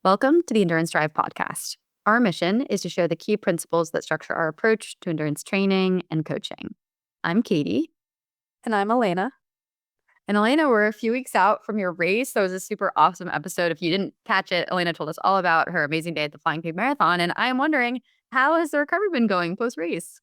Welcome to the Endurance Drive podcast. Our mission is to share the key principles that structure our approach to endurance training and coaching. I'm Katie. And I'm Elena. And Elena, we're a few weeks out from your race. That was a super awesome episode. If you didn't catch it, Elena told us all about her amazing day at the Flying Pig Marathon. And I'm wondering, how has the recovery been going post-race?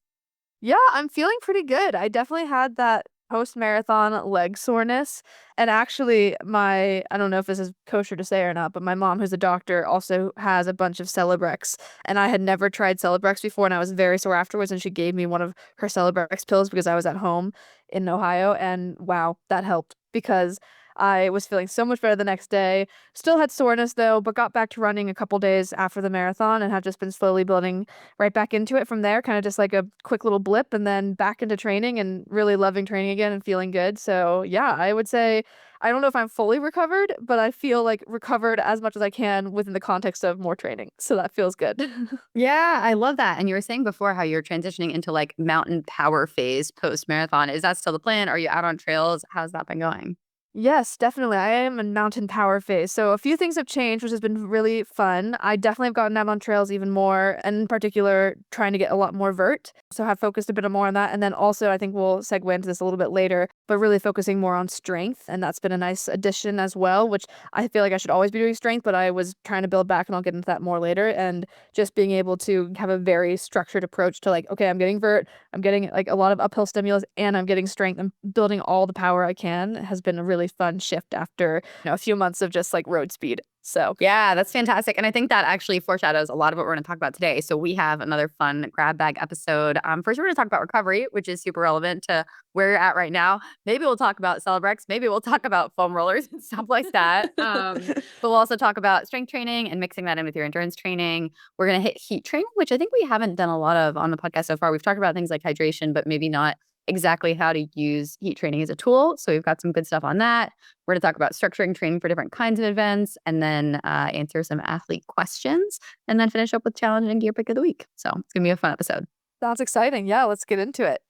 Yeah, I'm feeling pretty good. I definitely had that post-marathon leg soreness. And actually, I don't know if this is kosher to say or not, but my mom, who's a doctor, also has a bunch of Celebrex. And I had never tried Celebrex before, and I was very sore afterwards. And she gave me one of her Celebrex pills because I was at home in Ohio. And wow, that helped because I was feeling so much better the next day. Still had soreness though, but got back to running a couple days after the marathon and have just been slowly building right back into it from there, kind of just like a quick little blip and then back into training and really loving training again and feeling good. So, yeah, I would say I don't know if I'm fully recovered, but I feel like recovered as much as I can within the context of more training. So that feels good. Yeah, I love that. And you were saying before how you're transitioning into like mountain power phase post-marathon. Is that still the plan? Are you out on trails? How's that been going? Yes, definitely. I am in mountain power phase. So a few things have changed, which has been really fun. I definitely have gotten out on trails even more, and in particular, trying to get a lot more vert. So have focused a bit more on that. And then also, I think we'll segue into this a little bit later, but really focusing more on strength. And that's been a nice addition as well, which I feel like I should always be doing strength, but I was trying to build back, and I'll get into that more later. And just being able to have a very structured approach to like, okay, I'm getting vert, I'm getting like a lot of uphill stimulus, and I'm getting strength. I'm building all the power I can has been a really fun shift after a few months of just like road speed. So Yeah, that's fantastic. And I think that actually foreshadows a lot of what we're going to talk about today. So we have another fun grab bag episode. First, we're going to talk about recovery, which is super relevant to where you're at right now. Maybe we'll talk about Celebrex. Maybe we'll talk about foam rollers and stuff like that. But we'll also talk about strength training and mixing that in with your endurance training. We're going to hit heat training, which I think we haven't done a lot of on the podcast so far. We've talked about things like hydration, but maybe not exactly how to use heat training as a tool. So we've got some good stuff on that. We're going to talk about structuring training for different kinds of events and then answer some athlete questions and then finish up with challenge and gear pick of the week. So it's going to be a fun episode. sounds exciting. Yeah, let's get into it.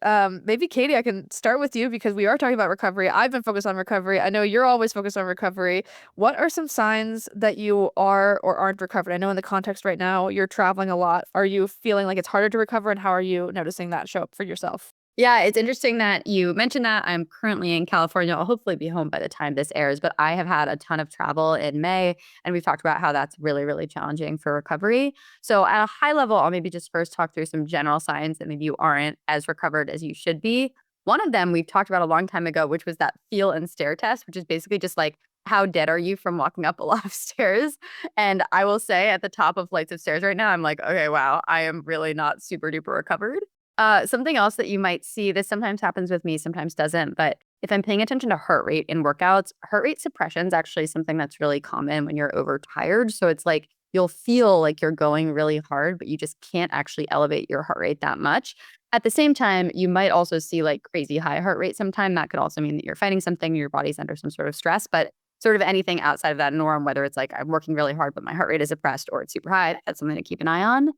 Maybe Katie, I can start with you because we are talking about recovery. I've been focused on recovery. I know you're always focused on recovery. What are some signs that you are or aren't recovered? I know in the context right now, you're traveling a lot. Are you feeling like it's harder to recover, and how are you noticing that show up for yourself? Yeah, it's interesting that you mentioned that. I'm currently in California. I'll hopefully be home by the time this airs, but I have had a ton of travel in May, and we've talked about how that's really, really challenging for recovery. So, at a high level, I'll maybe just first talk through some general signs that maybe you aren't as recovered as you should be. One of them we've talked about a long time ago, which was that feel and stare test, which is basically just like, how dead are you from walking up a lot of stairs? And I will say at the top of flights of stairs right now, I'm like, okay, wow, I am really not super duper recovered. Something else that you might see, this sometimes happens with me, sometimes doesn't, but if I'm paying attention to heart rate in workouts, heart rate suppression is actually something that's really common when you're overtired. So it's like you'll feel like you're going really hard, but you just can't actually elevate your heart rate that much. At the same time, you might also see like crazy high heart rate sometime. That could also mean that you're fighting something, your body's under some sort of stress, but sort of anything outside of that norm, whether it's like I'm working really hard, but my heart rate is suppressed or it's super high, that's something to keep an eye on.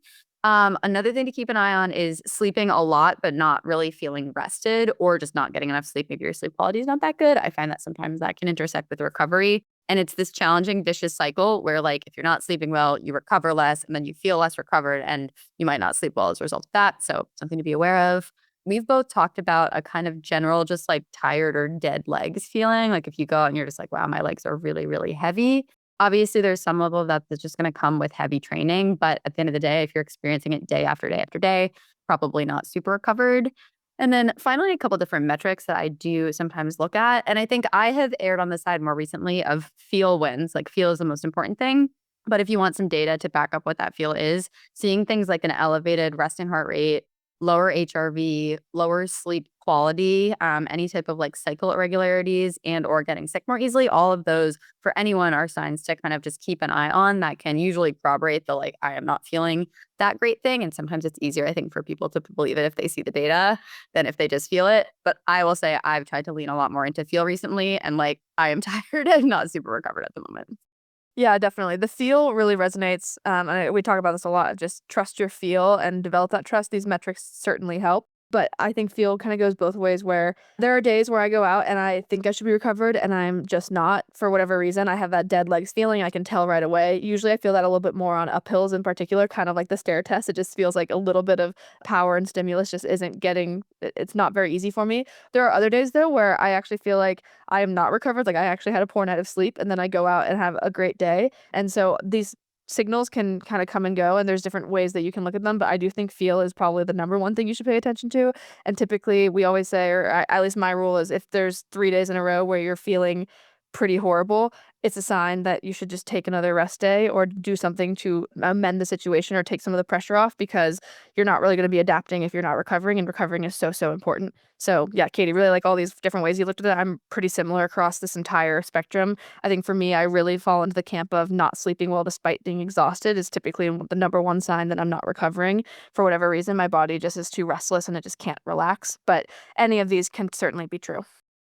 Another thing to keep an eye on is sleeping a lot, but not really feeling rested or just not getting enough sleep. Maybe your sleep quality is not that good. I find that sometimes that can intersect with recovery. And it's this challenging, vicious cycle where, like, if you're not sleeping well, you recover less and then you feel less recovered and you might not sleep well as a result of that. So, something to be aware of. We've both talked about a kind of general, just like tired or dead legs feeling. Like, if you go out and you're just like, wow, my legs are really, really heavy. Obviously, there's some level of that that's just going to come with heavy training. But at the end of the day, if you're experiencing it day after day after day, probably not super recovered. And then finally, a couple different metrics that I do sometimes look at. And I think I have erred on the side more recently of feel wins. Like, feel is the most important thing. But if you want some data to back up what that feel is, seeing things like an elevated resting heart rate, lower HRV, lower sleep quality, any type of like cycle irregularities and or getting sick more easily, all of those for anyone are signs to kind of just keep an eye on that can usually corroborate the like, I am not feeling that great thing. And sometimes it's easier, I think, for people to believe it if they see the data than if they just feel it. But I will say I've tried to lean a lot more into feel recently and like I am tired and not super recovered at the moment. Yeah, definitely. The feel really resonates. We talk about this a lot. Just trust your feel and develop that trust. These metrics certainly help. but I think feel kind of goes both ways where there are days where I go out and I think I should be recovered and I'm just not for whatever reason. I have that dead legs feeling. I can tell right away. Usually I feel that a little bit more on uphills in particular, kind of like the stair test. It just feels like a little bit of power and stimulus just isn't getting it's not very easy for me. There are other days though where I actually feel like I am not recovered. Like I actually had a poor night of sleep and then I go out and have a great day. And so these signals can kind of come and go and there's different ways that you can look at them, but I do think feel is probably the number one thing you should pay attention to. And typically we always say, or at least my rule is if there's 3 days in a row where you're feeling pretty horrible, it's a sign that you should just take another rest day or do something to amend the situation or take some of the pressure off because you're not really going to be adapting if you're not recovering, and recovering is so, so important. So yeah, Katie, really like all these different ways you looked at it. I'm pretty similar across this entire spectrum. I think for me, I really fall into the camp of not sleeping well despite being exhausted is typically the number one sign that I'm not recovering. For whatever reason, my body just is too restless and it just can't relax. But any of these can certainly be true.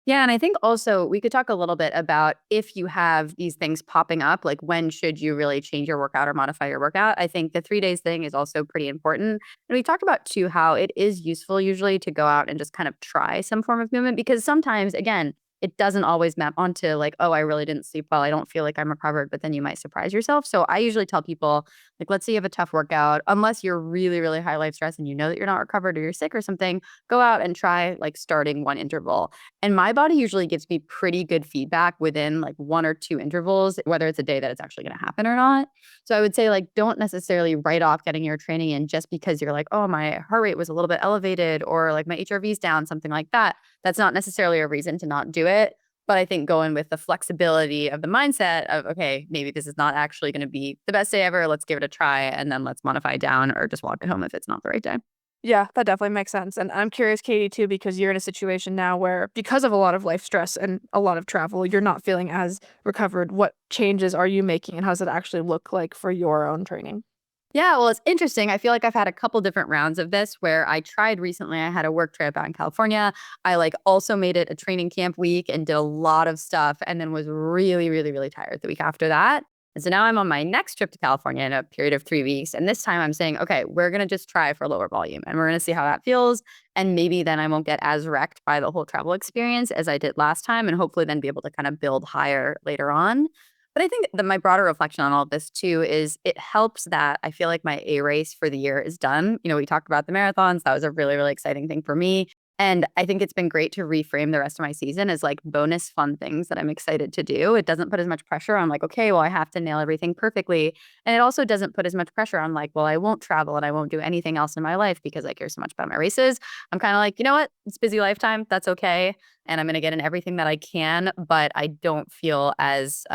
Yeah, and I think also we could talk a little bit about if you have these things popping up, like when should you really change your workout or modify your workout? I think the 3 days thing is also pretty important. And we talked about too how it is useful usually to go out and just kind of try some form of movement because sometimes, again, it doesn't always map onto like, oh, I really didn't sleep well. I don't feel like I'm recovered, but then you might surprise yourself. So I usually tell people, like, let's say you have a tough workout, unless you're really, really high life stress and you know that you're not recovered or you're sick or something, go out and try like starting one interval. And my body usually gives me pretty good feedback within like 1 or 2 intervals, whether it's a day that it's actually going to happen or not. So I would say, like, don't necessarily write off getting your training in just because you're like, oh, my heart rate was a little bit elevated or like my HRV's down, something like that. That's not necessarily a reason to not do it. But I think going with the flexibility of the mindset of, okay, maybe this is not actually going to be the best day ever. Let's give it a try and then let's modify down or just walk it home if it's not the right day. Yeah, that definitely makes sense. And I'm curious, Katie, too, because you're in a situation now where, because of a lot of life stress and a lot of travel, you're not feeling as recovered. What changes are you making, and how does it actually look like for your own training? Yeah, well, it's interesting. I feel like I've had a couple different rounds of this where I tried recently. I had a work trip out in California. I like also made it a training camp week and did a lot of stuff and then was really, really, really tired the week after that. And so now I'm on my next trip to California in a period of 3 weeks. And this time I'm saying, okay, we're going to just try for lower volume and we're going to see how that feels. And maybe then I won't get as wrecked by the whole travel experience as I did last time. And hopefully then be able to kind of build higher later on. But I think that my broader reflection on all of this too is it helps that I feel like my A race for the year is done. You know, we talked about the marathons. That was a really, really exciting thing for me. And I think it's been great to reframe the rest of my season as like bonus fun things that I'm excited to do. It doesn't put as much pressure on like, okay, well, I have to nail everything perfectly. And it also doesn't put as much pressure on like, well, I won't travel and I won't do anything else in my life because I care so much about my races. I'm kind of like, you know what? It's busy lifetime. That's okay. And I'm going to get in everything that I can, but I don't feel as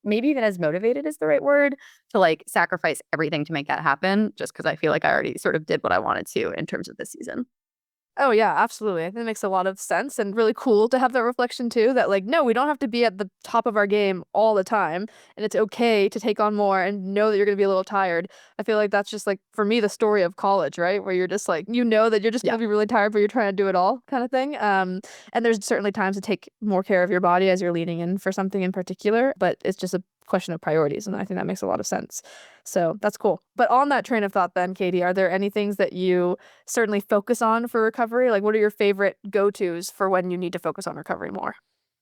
maybe even as motivated is the right word to like sacrifice everything to make that happen just because I feel like I already sort of did what I wanted to in terms of this season. Oh, yeah, absolutely. I think it makes a lot of sense and really cool to have that reflection too that, like, no, we don't have to be at the top of our game all the time. And it's okay to take on more and know that you're going to be a little tired. I feel like that's just like, for me, the story of college, right? Where you're just like, you know that you're just going Yeah. to be really tired, but you're trying to do it all kind of thing. And there's certainly times to take more care of your body as you're leaning in for something in particular, but it's just a question of priorities. And I think that makes a lot of sense. So that's cool. But on that train of thought, then, Katie, are there any things that you certainly focus on for recovery? Like, what are your favorite go-tos for when you need to focus on recovery more?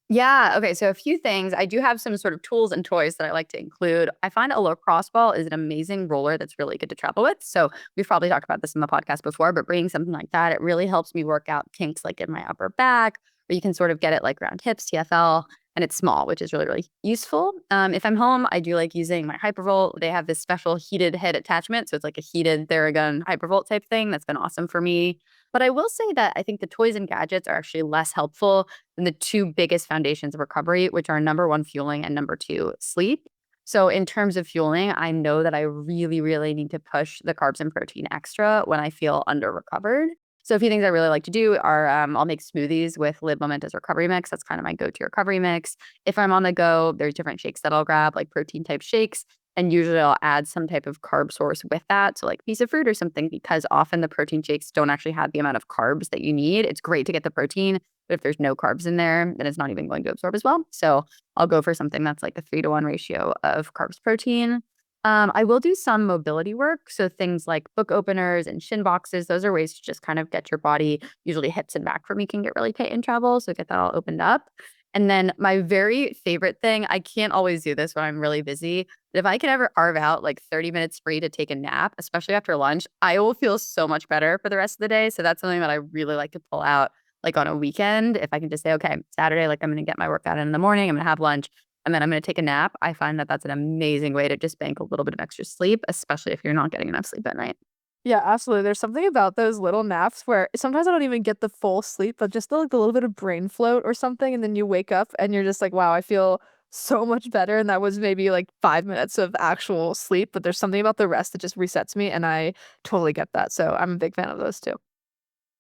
Yeah. Okay. So a few things. I do have some sort of tools and toys that I like to include. I find a lacrosse ball is an amazing roller that's really good to travel with. So we've probably talked about this in the podcast before, but bringing something like that, it really helps me work out kinks like in my upper back, or you can sort of get it like around hips, TFL, and it's small, which is really, really useful. If I'm home, I do like using my Hypervolt. They have this special heated head attachment. So it's like a heated Theragun Hypervolt type thing. That's been awesome for me. But I will say that I think the toys and gadgets are actually less helpful than the two biggest foundations of recovery, which are number one, fueling, and number two, sleep. So, in terms of fueling, I know that I really, really need to push the carbs and protein extra when I feel under recovered. So, a few things I really like to do are I'll make smoothies with Live Momentous Recovery Mix. That's kind of my go to recovery mix. If I'm on the go, there's different shakes that I'll grab, like protein type shakes. And usually I'll add some type of carb source with that. So like piece of fruit or something, because often the protein shakes don't actually have the amount of carbs that you need. It's great to get the protein, but if there's no carbs in there, then it's not even going to absorb as well. So I'll go for something that's like a 3-to-1 ratio of carbs protein. I will do some mobility work. So things like book openers and shin boxes, those are ways to just kind of get your body, usually hips and back for me can get really tight in travel. So get that all opened up. And then my very favorite thing, I can't always do this when I'm really busy, but if I can ever carve out like 30 minutes free to take a nap, especially after lunch, I will feel so much better for the rest of the day. So that's something that I really like to pull out like on a weekend. If I can just say, okay, Saturday, like I'm going to get my workout in the morning, I'm going to have lunch and then I'm going to take a nap. I find that that's an amazing way to just bank a little bit of extra sleep, especially if you're not getting enough sleep at night. Yeah, absolutely. There's something about those little naps where sometimes I don't even get the full sleep, but just the little bit of brain float or something, and then you wake up and you're just like, "Wow, I feel so much better." And that was maybe like 5 minutes of actual sleep, but there's something about the rest that just resets me, and I totally get that. So I'm a big fan of those too.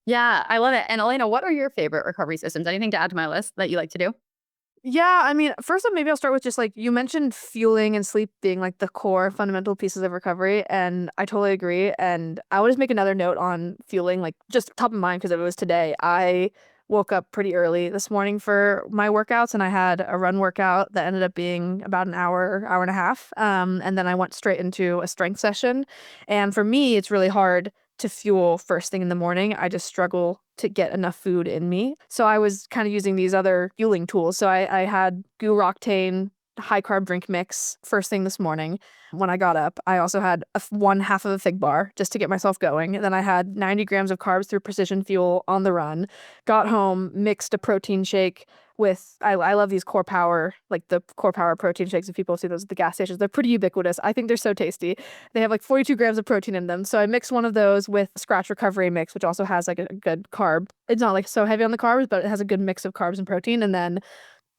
Yeah, I love it. And Elena, what are your favorite recovery systems? Anything to add to my list that you like to do? Yeah, I mean, first up, maybe I'll start with just like you mentioned fueling and sleep being like the core fundamental pieces of recovery. And I totally agree. And I would just make another note on fueling, like just top of mind because it was today. I woke up pretty early this morning for my workouts and I had a run workout that ended up being about an hour, hour and a half. And then I went straight into a strength session. And for me, it's really hard to fuel first thing in the morning. I just struggle to get enough food in me. So I was kind of using these other fueling tools. So I had Goo Roctane high carb drink mix first thing this morning when I got up. I also had one half of a fig bar just to get myself going. And then I had 90 grams of carbs through Precision Fuel on the run. Got home, mixed a protein shake with I love these core power like the core power protein shakes if people see those at the gas stations. They're pretty ubiquitous. I think they're so tasty. They have like 42 grams of protein in them. So I mixed one of those with Scratch Recovery Mix, which also has like a good carb. It's not like so heavy on the carbs, but it has a good mix of carbs and protein. And then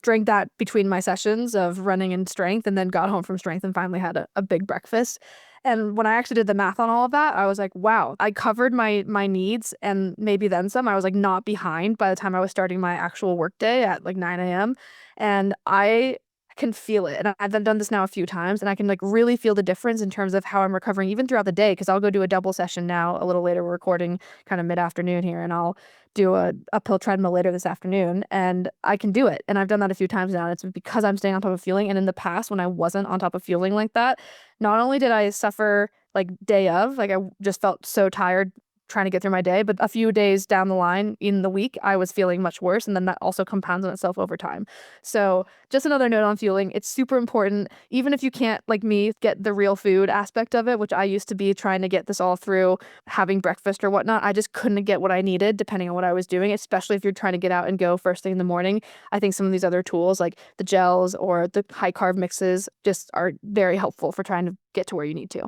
drank that between my sessions of running and strength, and then got home from strength and finally had a big breakfast. And when I actually did the math on all of that, I was like, wow, I covered my needs and maybe then some. I was like not behind by the time I was starting my actual work day at like 9 a.m. And I can feel it. And I've done this now a few times and I can like really feel the difference in terms of how I'm recovering even throughout the day. Cause I'll go do a double session now a little later. We're recording kind of mid-afternoon here and I'll do a uphill treadmill later this afternoon and I can do it. And I've done that a few times now. And it's because I'm staying on top of fueling. And in the past, when I wasn't on top of fueling like that, not only did I suffer like day of, like I just felt so tired trying to get through my day, but a few days down the line in the week, I was feeling much worse. And then that also compounds on itself over time. So just another note on fueling. It's super important, even if you can't, like me, get the real food aspect of it, which I used to be trying to get this all through having breakfast or whatnot. I just couldn't get what I needed depending on what I was doing, especially if you're trying to get out and go first thing in the morning. I think some of these other tools like the gels or the high carb mixes just are very helpful for trying to get to where you need to.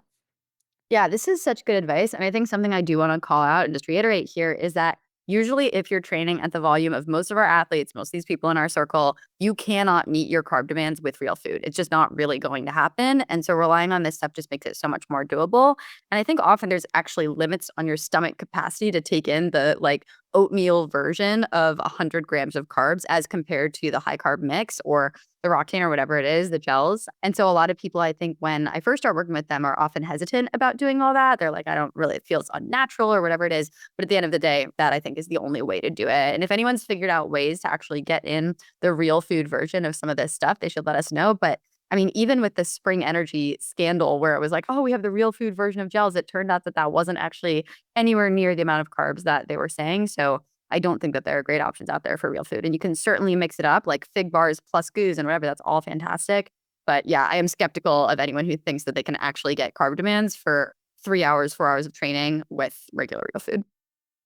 Yeah, this is such good advice. And I think something I do want to call out and just reiterate here is that usually, if you're training at the volume of most of our athletes, most of these people in our circle, you cannot meet your carb demands with real food. It's just not really going to happen. And so, relying on this stuff just makes it so much more doable. And I think often there's actually limits on your stomach capacity to take in the like oatmeal version of 100 grams of carbs as compared to the high carb mix or the Roctane or whatever it is, the gels. And so a lot of people, I think, when I first start working with them, are often hesitant about doing all that. They're like, I don't really, it feels unnatural or whatever it is. But at the end of the day, that I think is the only way to do it. And if anyone's figured out ways to actually get in the real food version of some of this stuff, they should let us know. But I mean, even with the Spring Energy scandal where it was like, oh, we have the real food version of gels, it turned out that that wasn't actually anywhere near the amount of carbs that they were saying. So I don't think that there are great options out there for real food. And you can certainly mix it up like fig bars plus goos and whatever. That's all fantastic. But yeah, I am skeptical of anyone who thinks that they can actually get carb demands for 3 hours, 4 hours of training with regular real food.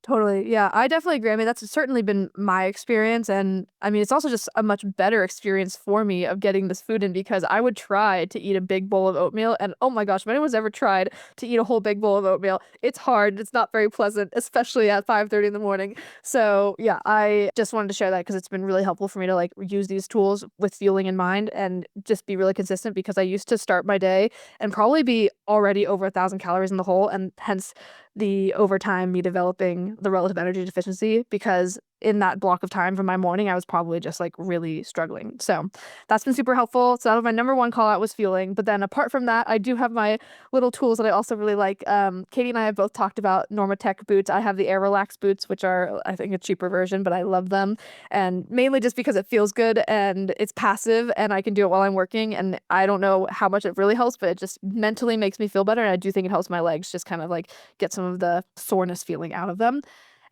Totally. Yeah, I definitely agree. I mean, that's certainly been my experience. And I mean, it's also just a much better experience for me of getting this food in because I would try to eat a big bowl of oatmeal. And oh my gosh, if anyone's ever tried to eat a whole big bowl of oatmeal, it's hard. It's not very pleasant, especially at 5:30 in the morning. So yeah, I just wanted to share that because it's been really helpful for me to like use these tools with fueling in mind and just be really consistent because I used to start my day and probably be already over 1,000 calories in the hole. And hence the overtime me developing the relative energy deficiency because in that block of time from my morning, I was probably just like really struggling. So that's been super helpful. So that was my number one call out was fueling. But then apart from that, I do have my little tools that I also really like. Katie and I have both talked about Normatec boots. I have the Air Relax boots, which are I think a cheaper version, but I love them. And mainly just because it feels good and it's passive and I can do it while I'm working. And I don't know how much it really helps, but it just mentally makes me feel better. And I do think it helps my legs just kind of like get some of the soreness feeling out of them.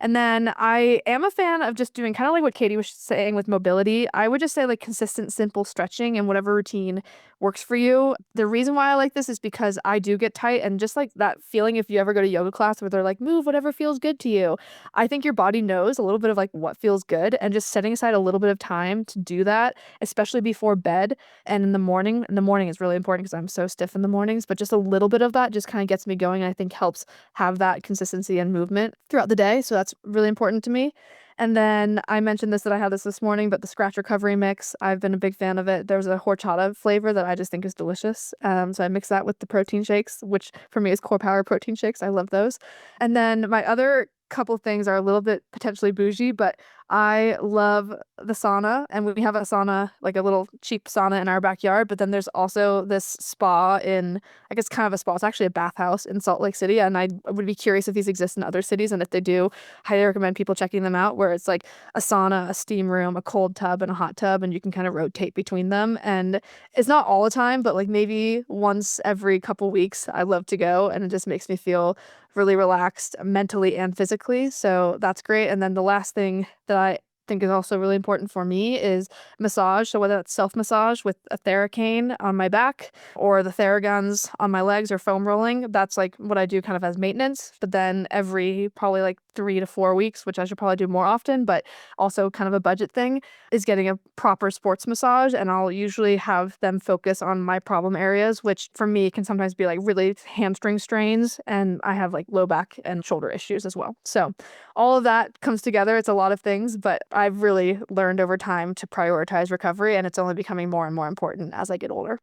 And then I am a fan of just doing kind of like what Katie was saying with mobility. I would just say like consistent, simple stretching and whatever routine works for you. The reason why I like this is because I do get tight and just like that feeling if you ever go to yoga class where they're like, move whatever feels good to you. I think your body knows a little bit of like what feels good and just setting aside a little bit of time to do that, especially before bed and in the morning. In the morning is really important because I'm so stiff in the mornings, but just a little bit of that just kind of gets me going and I think helps have that consistency and movement throughout the day. So that's really important to me. And then I mentioned this that I had this morning, but the scratch recovery mix, I've been a big fan of it. There's a horchata flavor that I just think is delicious. So I mix that with the protein shakes, which for me is Core Power protein shakes. I love those. And then my other couple things are a little bit potentially bougie, but I love the sauna, and we have a sauna, like a little cheap sauna in our backyard. But then there's also this spa in, I guess, kind of a spa. It's actually a bathhouse in Salt Lake City, and I would be curious if these exist in other cities, and if they do, highly recommend people checking them out. Where it's like a sauna, a steam room, a cold tub, and a hot tub, and you can kind of rotate between them. And it's not all the time, but like maybe once every couple weeks, I love to go, and it just makes me feel really relaxed mentally and physically. So that's great. And then the last thing that I think is also really important for me is massage. So whether it's self massage with a Theracane on my back or the Theraguns on my legs or foam rolling, that's like what I do kind of as maintenance. But then every probably like 3 to 4 weeks, which I should probably do more often, but also kind of a budget thing, is getting a proper sports massage. And I'll usually have them focus on my problem areas, which for me can sometimes be like really hamstring strains. And I have like low back and shoulder issues as well. So all of that comes together. It's a lot of things, but I've really learned over time to prioritize recovery, and it's only becoming more and more important as I get older.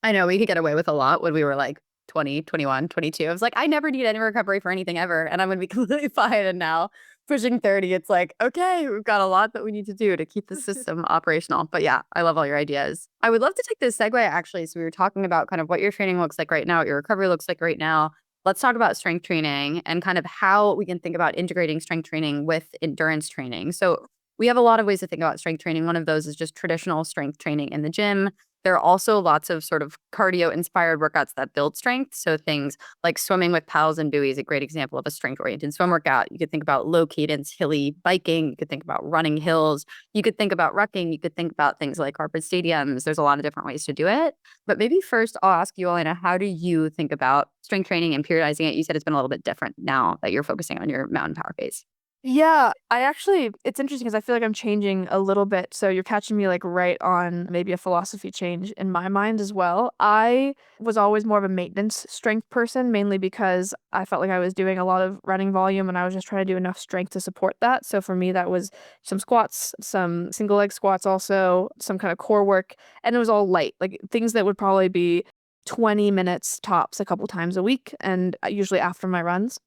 I know we could get away with a lot when we were like 20, 21, 22. I was like, I never need any recovery for anything ever. And I'm going to be completely fine. And now pushing 30, it's like, okay, we've got a lot that we need to do to keep the system operational. But yeah, I love all your ideas. I would love to take this segue actually. So we were talking about kind of what your training looks like right now, what your recovery looks like right now. Let's talk about strength training and kind of how we can think about integrating strength training with endurance training. So we have a lot of ways to think about strength training. One of those is just traditional strength training in the gym. There are also lots of sort of cardio-inspired workouts that build strength. So things like swimming with paddles and buoys, a great example of a strength-oriented swim workout. You could think about low cadence, hilly biking. You could think about running hills. You could think about rucking. You could think about things like carpet stadiums. There's a lot of different ways to do it. But maybe first I'll ask you, Elena, how do you think about strength training and periodizing it? You said it's been a little bit different now that you're focusing on your mountain power phase. Yeah, it's interesting because I feel like I'm changing a little bit. So you're catching me like right on maybe a philosophy change in my mind as well. I was always more of a maintenance strength person, mainly because I felt like I was doing a lot of running volume and I was just trying to do enough strength to support that. So for me, that was some squats, some single leg squats, also some kind of core work. And it was all light, like things that would probably be 20 minutes tops a couple times a week, and usually after my runs.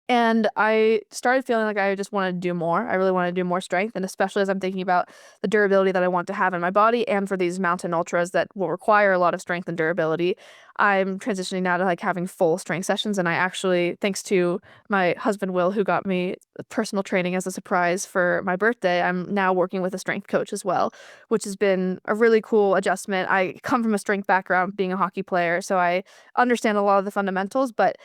And I started feeling like I just wanted to do more. I really wanted to do more strength. And especially as I'm thinking about the durability that I want to have in my body and for these mountain ultras that will require a lot of strength and durability, I'm transitioning now to like having full strength sessions. And I actually, thanks to my husband, Will, who got me personal training as a surprise for my birthday, I'm now working with a strength coach as well, which has been a really cool adjustment. I come from a strength background being a hockey player, so I understand a lot of the fundamentals, but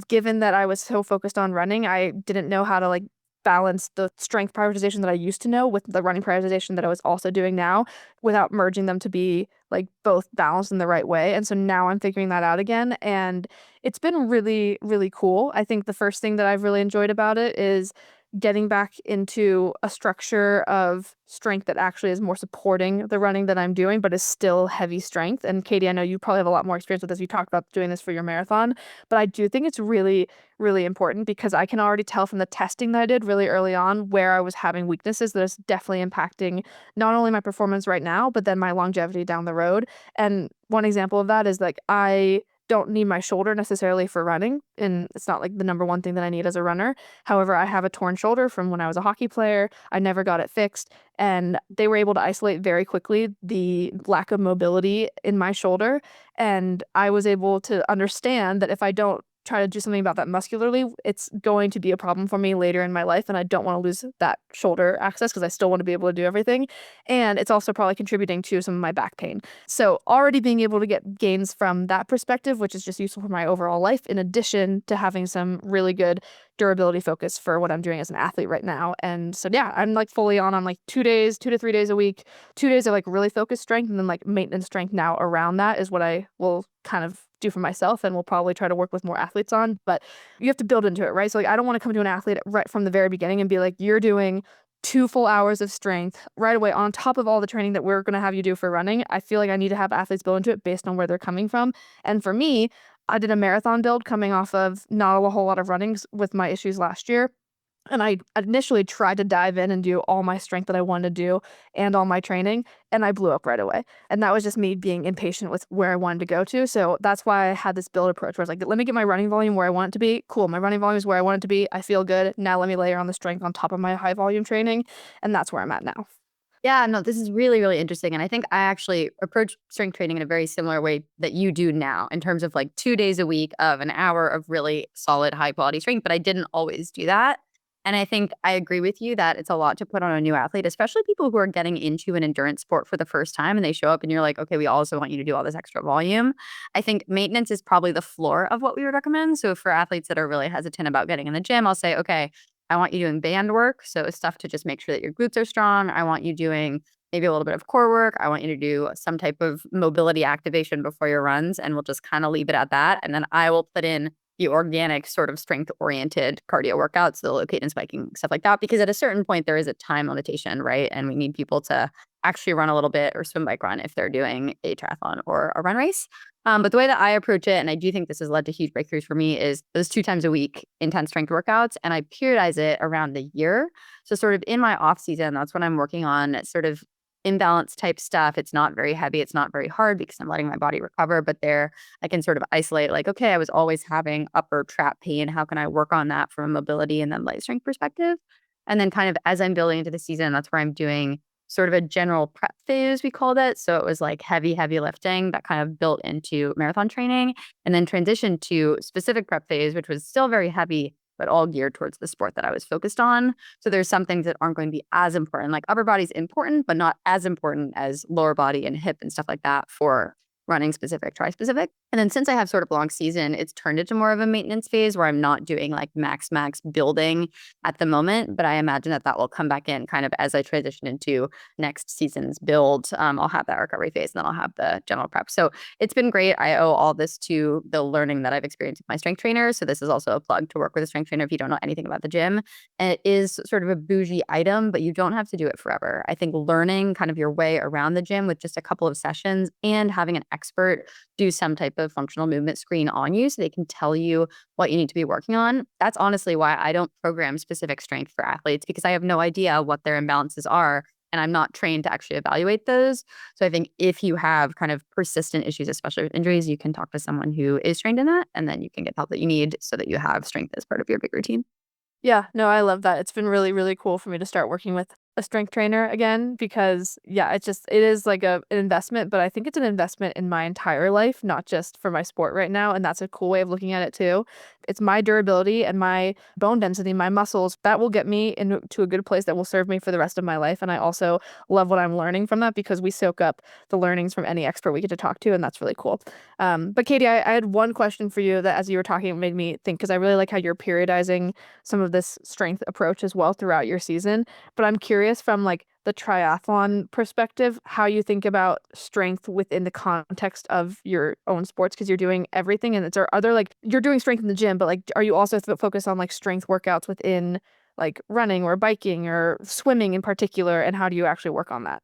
given that I was so focused on running, I didn't know how to like balance the strength prioritization that I used to know with the running prioritization that I was also doing now without merging them to be like both balanced in the right way. And so now I'm figuring that out again. And it's been really, really cool. I think the first thing that I've really enjoyed about it is getting back into a structure of strength that actually is more supporting the running that I'm doing, but is still heavy strength. And Katie, I know you probably have a lot more experience with this. You talked about doing this for your marathon, but I do think it's really, really important because I can already tell from the testing that I did really early on where I was having weaknesses that is definitely impacting not only my performance right now, but then my longevity down the road. And one example of that is like I don't need my shoulder necessarily for running, and it's not like the number one thing that I need as a runner. However, I have a torn shoulder from when I was a hockey player. I never got it fixed, and they were able to isolate very quickly the lack of mobility in my shoulder, and I was able to understand that if I don't try to do something about that muscularly, it's going to be a problem for me later in my life, and I don't want to lose that shoulder access because I still want to be able to do everything. And it's also probably contributing to some of my back pain. So already being able to get gains from that perspective, which is just useful for my overall life, in addition to having some really good durability focus for what I'm doing as an athlete right now. And so yeah, I'm like fully on like 2 days, 2 to 3 days a week, 2 days of like really focused strength, and then like maintenance strength now around that is what I will kind of do for myself, and we'll probably try to work with more athletes on. But you have to build into it, right? So like I don't want to come to an athlete right from the very beginning and be like, you're doing 2 full hours of strength right away on top of all the training that we're going to have you do for running. I feel like I need to have athletes build into it based on where they're coming from. And for me, I did a marathon build coming off of not a whole lot of runnings with my issues last year. And I initially tried to dive in and do all my strength that I wanted to do and all my training, and I blew up right away. And that was just me being impatient with where I wanted to go to. So that's why I had this build approach where I was like, let me get my running volume where I want it to be. Cool. My running volume is where I want it to be. I feel good. Now let me layer on the strength on top of my high volume training. And that's where I'm at now. Yeah, no, this is really, really interesting. And I think I actually approach strength training in a very similar way that you do now, in terms of like 2 days a week of an hour of really solid, high quality strength. But I didn't always do that. And I think I agree with you that it's a lot to put on a new athlete, especially people who are getting into an endurance sport for the first time and they show up and you're like, okay, we also want you to do all this extra volume. I think maintenance is probably the floor of what we would recommend. So for athletes that are really hesitant about getting in the gym, I'll say, okay, I want you doing band work. So stuff to just make sure that your glutes are strong. I want you doing maybe a little bit of core work. I want you to do some type of mobility activation before your runs, and we'll just kind of leave it at that. And then I will put in the organic sort of strength oriented cardio workouts, the low cadence biking, stuff like that. Because at a certain point, there is a time limitation, right? And we need people to actually run a little bit or swim, bike, run if they're doing a triathlon or a run race. But the way that I approach it, and I do think this has led to huge breakthroughs for me, is those 2 times a week intense strength workouts, and I periodize it around the year. So sort of in my off season, that's when I'm working on sort of imbalance type stuff. It's not very heavy. It's not very hard because I'm letting my body recover. But there, I can sort of isolate like, okay, I was always having upper trap pain. How can I work on that from a mobility and then light strength perspective? And then kind of as I'm building into the season, that's where I'm doing sort of a general prep phase, we called it. So it was like heavy, heavy lifting that kind of built into marathon training, and then transitioned to specific prep phase, which was still very heavy, but all geared towards the sport that I was focused on. So there's some things that aren't going to be as important. Like upper body's important, but not as important as lower body and hip and stuff like that for running specific, tri specific. And then since I have sort of long season, it's turned into more of a maintenance phase where I'm not doing like max building at the moment. But I imagine that that will come back in kind of as I transition into next season's build. I'll have that recovery phase and then I'll have the general prep. So it's been great. I owe all this to the learning that I've experienced with my strength trainer. So this is also a plug to work with a strength trainer if you don't know anything about the gym. And it is sort of a bougie item, but you don't have to do it forever. I think learning kind of your way around the gym with just a couple of sessions and having an expert do some type of functional movement screen on you so they can tell you what you need to be working on. That's honestly why I don't program specific strength for athletes, because I have no idea what their imbalances are and I'm not trained to actually evaluate those. So I think if you have kind of persistent issues, especially with injuries, you can talk to someone who is trained in that, and then you can get the help that you need so that you have strength as part of your big routine. Yeah, no, I love that. It's been really, really cool for me to start working with a strength trainer again because yeah, it is like an investment, but I think it's an investment in my entire life, not just for my sport right now. And that's a cool way of looking at it too. It's my durability and my bone density, my muscles that will get me into a good place that will serve me for the rest of my life. And I also love what I'm learning from that because we soak up the learnings from any expert we get to talk to, and that's really cool. But Katie, I had one question for you that as you were talking, it made me think because I really like how you're periodizing some of this strength approach as well throughout your season. But I'm curious from like the triathlon perspective, how you think about strength within the context of your own sports because you're doing everything and are there like you're doing strength in the gym, but like are you also focused on like strength workouts within like running or biking or swimming in particular, and how do you actually work on that?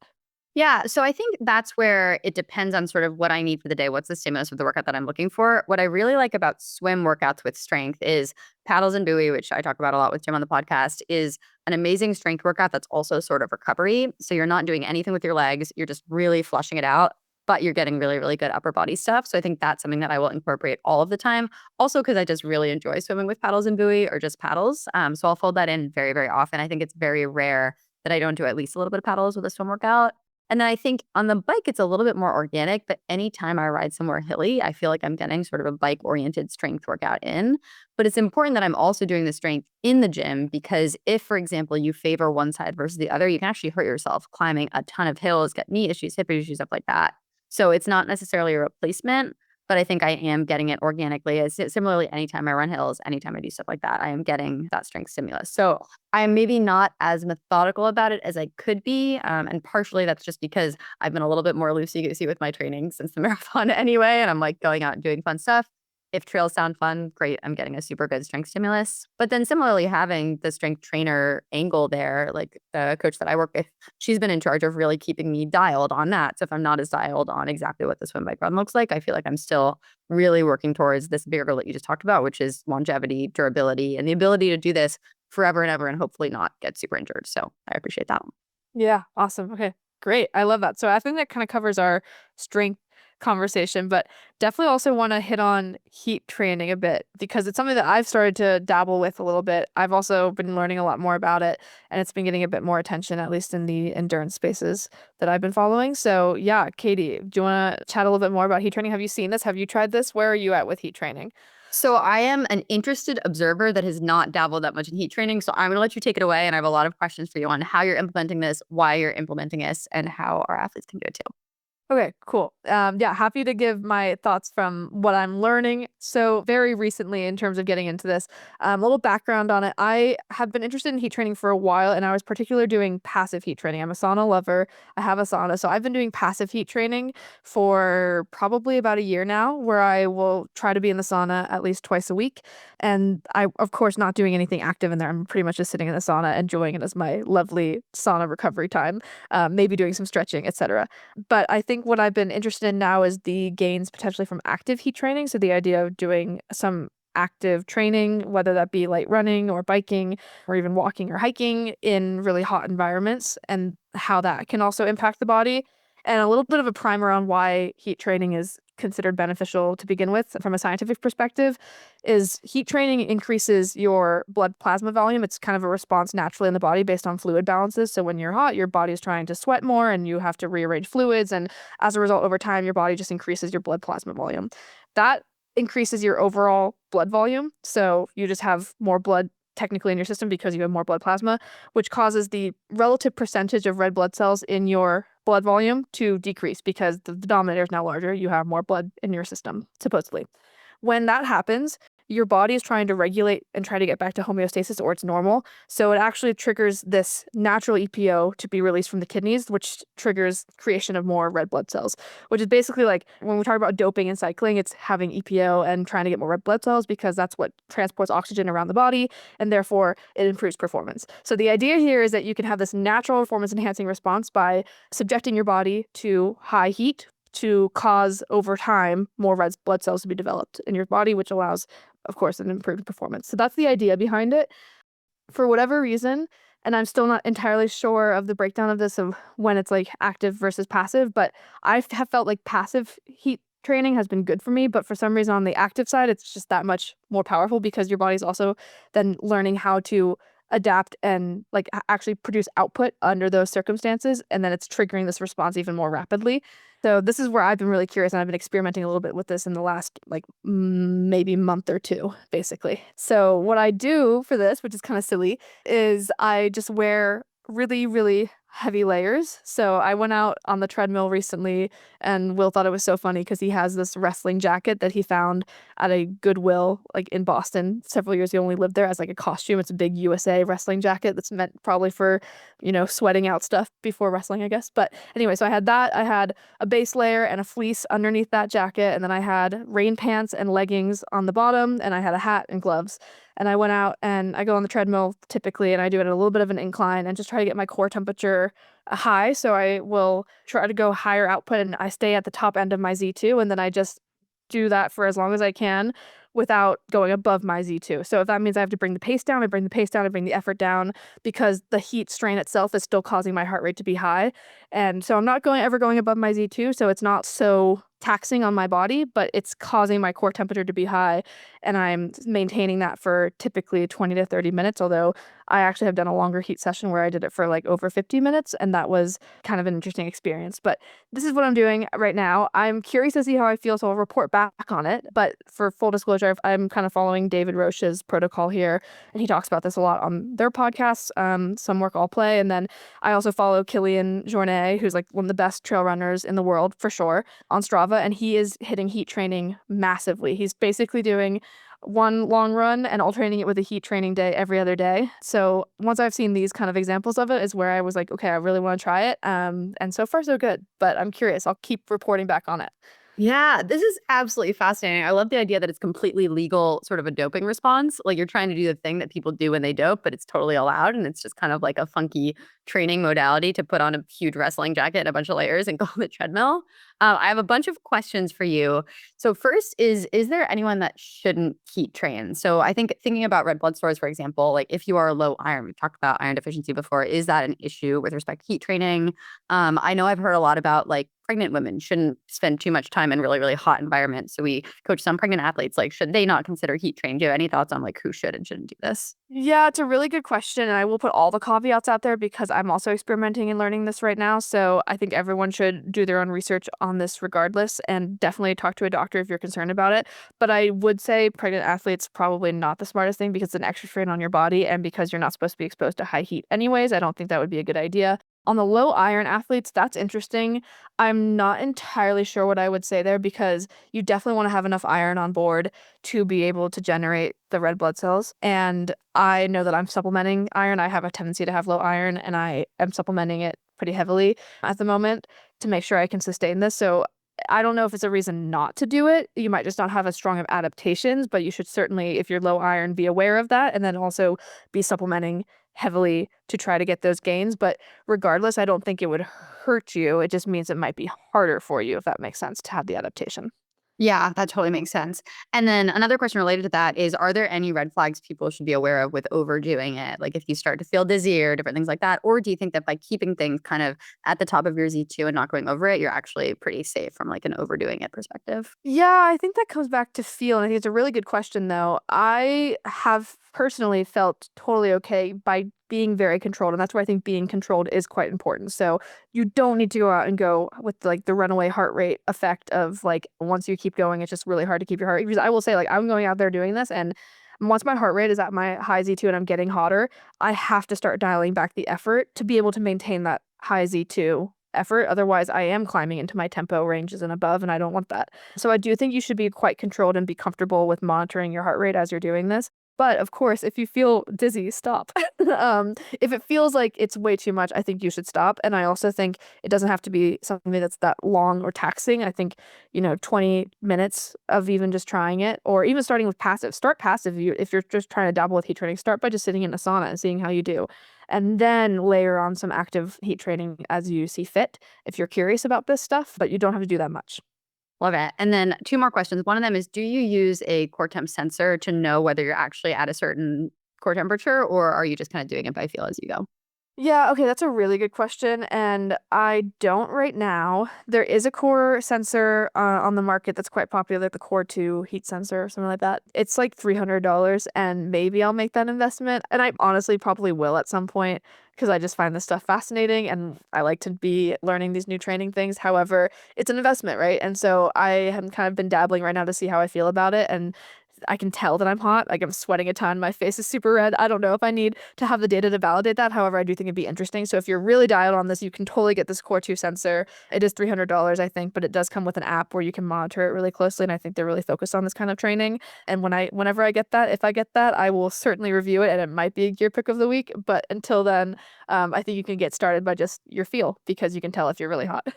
Yeah, so I think that's where it depends on sort of what I need for the day. What's the stimulus of the workout that I'm looking for? What I really like about swim workouts with strength is paddles and buoy, which I talk about a lot with Jim on the podcast, is an amazing strength workout that's also sort of recovery. So you're not doing anything with your legs, you're just really flushing it out. but you're getting really, really good upper body stuff. So I think that's something that I will incorporate all of the time. Also, because I just really enjoy swimming with paddles and buoy or just paddles. So I'll fold that in very, very often. I think it's very rare that I don't do at least a little bit of paddles with a swim workout. And then I think on the bike, it's a little bit more organic, but anytime I ride somewhere hilly, I feel like I'm getting sort of a bike oriented strength workout in. But it's important that I'm also doing the strength in the gym because if, for example, you favor one side versus the other, you can actually hurt yourself climbing a ton of hills, get knee issues, hip issues, stuff like that. So it's not necessarily a replacement, but I think I am getting it organically. Similarly, anytime I run hills, anytime I do stuff like that, I am getting that strength stimulus. So I'm maybe not as methodical about it as I could be. And partially that's just because I've been a little bit more loosey-goosey with my training since the marathon anyway. And I'm like going out and doing fun stuff. If trails sound fun, great. I'm getting a super good strength stimulus. But then similarly, having the strength trainer angle there, like the coach that I work with, she's been in charge of really keeping me dialed on that. So if I'm not as dialed on exactly what the swim bike run looks like, I feel like I'm still really working towards this bigger goal that you just talked about, which is longevity, durability, and the ability to do this forever and ever and hopefully not get super injured. So I appreciate that one. Yeah, awesome. Okay, great. I love that. So I think that kind of covers our strength conversation, but definitely also want to hit on heat training a bit because it's something that I've started to dabble with a little bit. I've also been learning a lot more about it and it's been getting a bit more attention, at least in the endurance spaces that I've been following. So, yeah, Katie, do you want to chat a little bit more about heat training? Have you seen this? Have you tried this? Where are you at with heat training? So I am an interested observer that has not dabbled that much in heat training. So I'm going to let you take it away. And I have a lot of questions for you on how you're implementing this, why you're implementing this, and how our athletes can do it too. Okay, cool. Yeah, happy to give my thoughts from what I'm learning. So, very recently, in terms of getting into this, a little background on it. I have been interested in heat training for a while, and I was particularly doing passive heat training. I'm a sauna lover. I have a sauna, so I've been doing passive heat training for probably about a year now, where I will try to be in the sauna at least twice a week. And I, of course, not doing anything active in there. I'm pretty much just sitting in the sauna, enjoying it as my lovely sauna recovery time, maybe doing some stretching, etc. But I think what I've been interested in now is the gains potentially from active heat training. So the idea of doing some active training, whether that be light running or biking or even walking or hiking in really hot environments, and how that can also impact the body. And a little bit of a primer on why heat training is considered beneficial to begin with from a scientific perspective is heat training increases your blood plasma volume. It's kind of a response naturally in the body based on fluid balances. So when you're hot, your body is trying to sweat more and you have to rearrange fluids. And as a result, over time, your body just increases your blood plasma volume. That increases your overall blood volume. So you just have more blood technically in your system because you have more blood plasma, which causes the relative percentage of red blood cells in your blood volume to decrease because the denominator is now larger. You have more blood in your system, supposedly. When that happens, your body is trying to regulate and try to get back to homeostasis or its normal. So it actually triggers this natural EPO to be released from the kidneys, which triggers creation of more red blood cells, which is basically like when we talk about doping and cycling, it's having EPO and trying to get more red blood cells because that's what transports oxygen around the body and therefore it improves performance. So the idea here is that you can have this natural performance enhancing response by subjecting your body to high heat to cause over time more red blood cells to be developed in your body, which allows, of course, an improved performance. So that's the idea behind it. For whatever reason, and I'm still not entirely sure of the breakdown of this of when it's like active versus passive, but I have felt like passive heat training has been good for me, but for some reason on the active side, it's just that much more powerful because your body's also then learning how to adapt and like actually produce output under those circumstances, and then it's triggering this response even more rapidly. So this is where I've been really curious, and I've been experimenting a little bit with this in the last like maybe month or two, basically. So what I do for this, which is kind of silly, is I just wear really, really heavy layers. So I went out on the treadmill recently, and Will thought it was so funny because he has this wrestling jacket that he found at a Goodwill, like in Boston, several years ago when we lived there as like a costume. It's a big USA wrestling jacket that's meant probably for, sweating out stuff before wrestling, I guess. But anyway, so I had that. I had a base layer and a fleece underneath that jacket, and then I had rain pants and leggings on the bottom, and I had a hat and gloves. And I went out and I go on the treadmill typically, and I do it at a little bit of an incline and just try to get my core temperature high. So I will try to go higher output and I stay at the top end of my Z2. And then I just do that for as long as I can without going above my Z2. So if that means I have to bring the pace down, I bring the pace down, I bring the effort down because the heat strain itself is still causing my heart rate to be high. And so I'm not ever going above my Z2, so it's not so taxing on my body, but it's causing my core temperature to be high. And I'm maintaining that for typically 20 to 30 minutes, although I actually have done a longer heat session where I did it for like over 50 minutes, and that was kind of an interesting experience. But this is what I'm doing right now. I'm curious to see how I feel, so I'll report back on it. But for full disclosure, I'm kind of following David Roche's protocol here, and he talks about this a lot on their podcasts, Some Work All Play. And then I also follow Kilian Jornet, who's like one of the best trail runners in the world for sure, on Strava, and he is hitting heat training massively. He's basically doing one long run and alternating it with a heat training day every other day. So once I've seen these kind of examples of it is where I was like, okay, I really want to try it. And so far so good, but I'm curious. I'll keep reporting back on it. Yeah, this is absolutely fascinating. I love the idea that it's completely legal, sort of a doping response. Like you're trying to do the thing that people do when they dope, but it's totally allowed. And it's just kind of like a funky training modality to put on a huge wrestling jacket and a bunch of layers and go on the treadmill. I have a bunch of questions for you. So first is there anyone that shouldn't heat train? So I think thinking about red blood stores, for example, like if you are low iron, we've talked about iron deficiency before, is that an issue with respect to heat training? I know I've heard a lot about like pregnant women shouldn't spend too much time in really, really hot environments. So we coach some pregnant athletes, like, should they not consider heat training? Do you have any thoughts on like who should and shouldn't do this? Yeah, it's a really good question. And I will put all the caveats out there because I'm also experimenting and learning this right now. So I think everyone should do their own research on this regardless and definitely talk to a doctor if you're concerned about it. But I would say pregnant athletes probably not the smartest thing because it's an extra strain on your body and because you're not supposed to be exposed to high heat anyways. I don't think that would be a good idea. On the low iron athletes, that's interesting. I'm not entirely sure what I would say there because you definitely want to have enough iron on board to be able to generate the red blood cells. And I know that I'm supplementing iron. I have a tendency to have low iron, and I am supplementing it pretty heavily at the moment to make sure I can sustain this. So I don't know if it's a reason not to do it. You might just not have as strong of adaptations, but you should certainly, if you're low iron, be aware of that and then also be supplementing heavily to try to get those gains. But regardless, I don't think it would hurt you. It just means it might be harder for you, if that makes sense, to have the adaptation. Yeah, that totally makes sense. And then another question related to that is, are there any red flags people should be aware of with overdoing it? Like if you start to feel dizzy or different things like that, or do you think that by keeping things kind of at the top of your Z2 and not going over it, you're actually pretty safe from like an overdoing it perspective? Yeah, I think that comes back to feel, and I think it's a really good question, though. I have personally felt totally okay by being very controlled, and that's where I think being controlled is quite important. So you don't need to go out and go with like the runaway heart rate effect of like once you keep going, it's just really hard to keep your heart. Because I will say, like, I'm going out there doing this, and once my heart rate is at my high Z2 and I'm getting hotter, I have to start dialing back the effort to be able to maintain that high Z2 effort. Otherwise, I am climbing into my tempo ranges and above, and I don't want that. So I do think you should be quite controlled and be comfortable with monitoring your heart rate as you're doing this. But of course, if you feel dizzy, stop. If it feels like it's way too much, I think you should stop. And I also think it doesn't have to be something that's that long or taxing. I think, 20 minutes of even just trying it, or even starting with passive. Start passive if you're just trying to dabble with heat training. Start by just sitting in a sauna and seeing how you do. And then layer on some active heat training as you see fit if you're curious about this stuff, but you don't have to do that much. Love it. And then two more questions. One of them is, do you use a core temp sensor to know whether you're actually at a certain core temperature, or are you just kind of doing it by feel as you go? Yeah, okay, that's a really good question, and I don't right now. There is a core sensor on the market that's quite popular, the Core 2 heat sensor or something like that. It's like $300, and maybe I'll make that investment, and I honestly probably will at some point because I just find this stuff fascinating, and I like to be learning these new training things. However, it's an investment, right? And so I have kind of been dabbling right now to see how I feel about it, and I can tell that I'm hot. Like I'm sweating a ton. My face is super red. I don't know if I need to have the data to validate that. However, I do think it'd be interesting. So if you're really dialed on this, you can totally get this Core 2 sensor. It is $300, I think, but it does come with an app where you can monitor it really closely. And I think they're really focused on this kind of training. And whenever I get that, if I get that, I will certainly review it. And it might be a gear pick of the week. But until then, I think you can get started by just your feel because you can tell if you're really hot.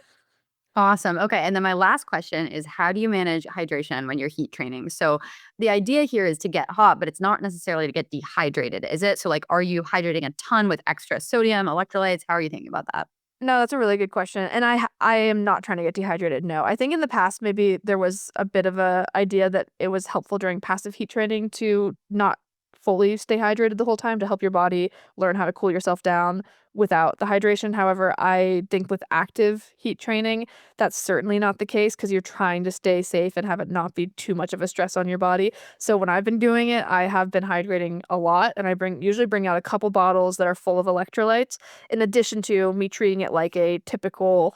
Awesome. Okay. And then my last question is, how do you manage hydration when you're heat training? So the idea here is to get hot, but it's not necessarily to get dehydrated, is it? So like, are you hydrating a ton with extra sodium, electrolytes? How are you thinking about that? No, that's a really good question, and I am not trying to get dehydrated, no. I think in the past, maybe there was a bit of a idea that it was helpful during passive heat training to not fully stay hydrated the whole time to help your body learn how to cool yourself down without the hydration. However, I think with active heat training, that's certainly not the case because 'cause you're trying to stay safe and have it not be too much of a stress on your body. So when I've been doing it, I have been hydrating a lot, and I usually bring out a couple bottles that are full of electrolytes in addition to me treating it like a typical,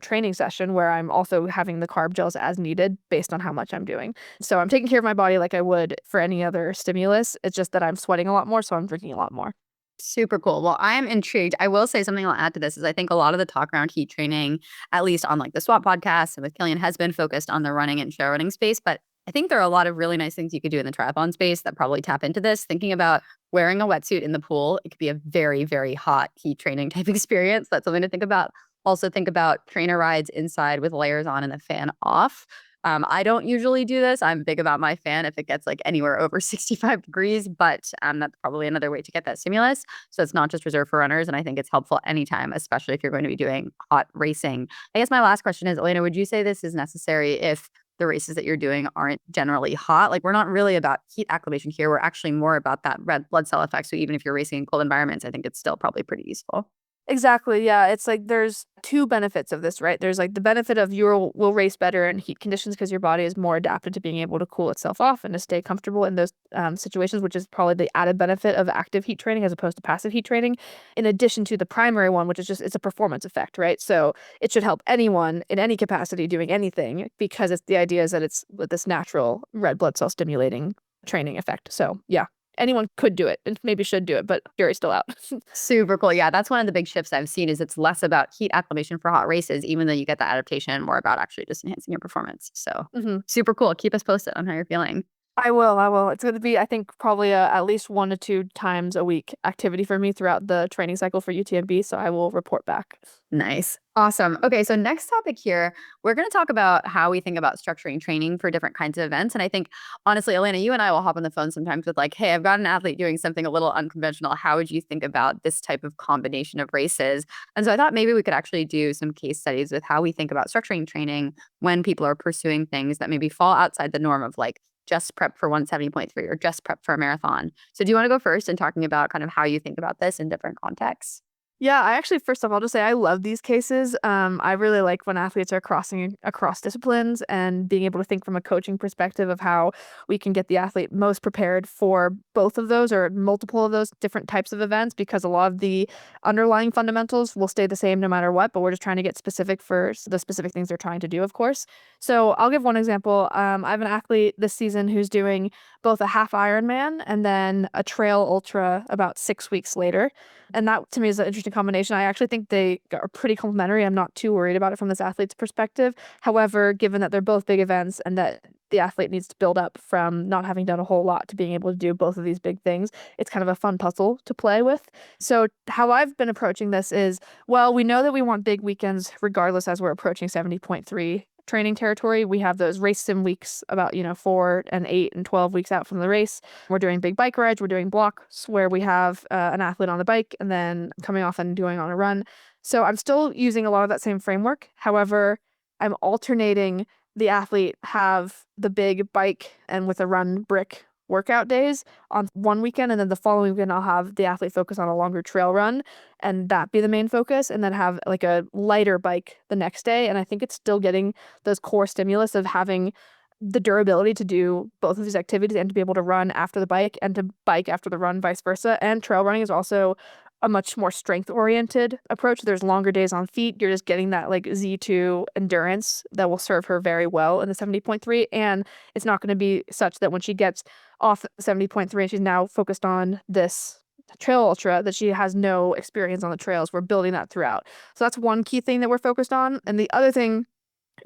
training session where I'm also having the carb gels as needed based on how much I'm doing. So I'm taking care of my body like I would for any other stimulus. It's just that I'm sweating a lot more, so I'm drinking a lot more. Super cool. Well, I am intrigued. I will say something I'll add to this is I think a lot of the talk around heat training, at least on like the SWAT podcast and with Killian, has been focused on the running and trail running space. But I think there are a lot of really nice things you could do in the triathlon space that probably tap into this. Thinking about wearing a wetsuit in the pool, it could be a very, very hot heat training type experience. That's something to think about. Also, think about trainer rides inside with layers on and the fan off. I don't usually do this. I'm big about my fan if it gets like anywhere over 65 degrees, but that's probably another way to get that stimulus. So it's not just reserved for runners. And I think it's helpful anytime, especially if you're going to be doing hot racing. I guess my last question is, Elena, would you say this is necessary if the races that you're doing aren't generally hot? Like, we're not really about heat acclimation here. We're actually more about that red blood cell effect. So even if you're racing in cold environments, I think it's still probably pretty useful. Exactly, yeah, it's like there's 2 benefits of this, right? There's, like, the benefit of will race better in heat conditions because your body is more adapted to being able to cool itself off and to stay comfortable in those, situations, which is probably the added benefit of active heat training as opposed to passive heat training, in addition to the primary one, which is just it's a performance effect, right? So, it should help anyone in any capacity doing anything because the idea is that it's with this natural red blood cell stimulating training effect, so, yeah, anyone could do it and maybe should do it, but jury's still out. Super cool. Yeah, that's one of the big shifts I've seen is it's less about heat acclimation for hot races, even though you get the adaptation, more about actually just enhancing your performance. So Mhm. super cool. Keep us posted on how you're feeling. I will. It's gonna be, I think, probably, at least 1 to 2 times a week activity for me throughout the training cycle for UTMB, so I will report back. Nice. Awesome. Okay, so next topic here, we're going to talk about how we think about structuring training for different kinds of events. And I think, honestly, Elena, you and I will hop on the phone sometimes with like, hey, I've got an athlete doing something a little unconventional. How would you think about this type of combination of races? And so I thought maybe we could actually do some case studies with how we think about structuring training when people are pursuing things that maybe fall outside the norm of like just prep for 170.3 or just prep for a marathon. So do you want to go first in talking about kind of how you think about this in different contexts? Yeah, I actually first off, I'll just say I love these cases. I really like when athletes are crossing across disciplines and being able to think from a coaching perspective of how we can get the athlete most prepared for both of those or multiple of those different types of events because a lot of the underlying fundamentals will stay the same no matter what, but we're just trying to get specific for the specific things they're trying to do, of course. So I'll give one example. I have an athlete this season who's doing both a half Ironman and then a trail ultra about 6 weeks later. And that to me is an interesting combination. I actually think they are pretty complementary. I'm not too worried about it from this athlete's perspective. However, given that they're both big events and that the athlete needs to build up from not having done a whole lot to being able to do both of these big things, it's kind of a fun puzzle to play with. So, how I've been approaching this is well, we know that we want big weekends regardless as we're approaching 70.3 training territory. We have those race sim weeks about, 4 and 8 and 12 weeks out from the race. We're doing big bike rides. We're doing blocks where we have an athlete on the bike and then coming off and doing on a run. So I'm still using a lot of that same framework. However, I'm alternating the athlete have the big bike and with a run brick workout days on one weekend, and then the following weekend I'll have the athlete focus on a longer trail run and that be the main focus, and then have like a lighter bike the next day. And I think it's still getting those core stimulus of having the durability to do both of these activities and to be able to run after the bike and to bike after the run, vice versa. And trail running is also a much more strength oriented approach. There's longer days on feet. You're just getting that like Z2 endurance that will serve her very well in the 70.3. And it's not going to be such that when she gets off 70.3 and she's now focused on this trail ultra that she has no experience on the trails. We're building that throughout. So that's one key thing that we're focused on. And the other thing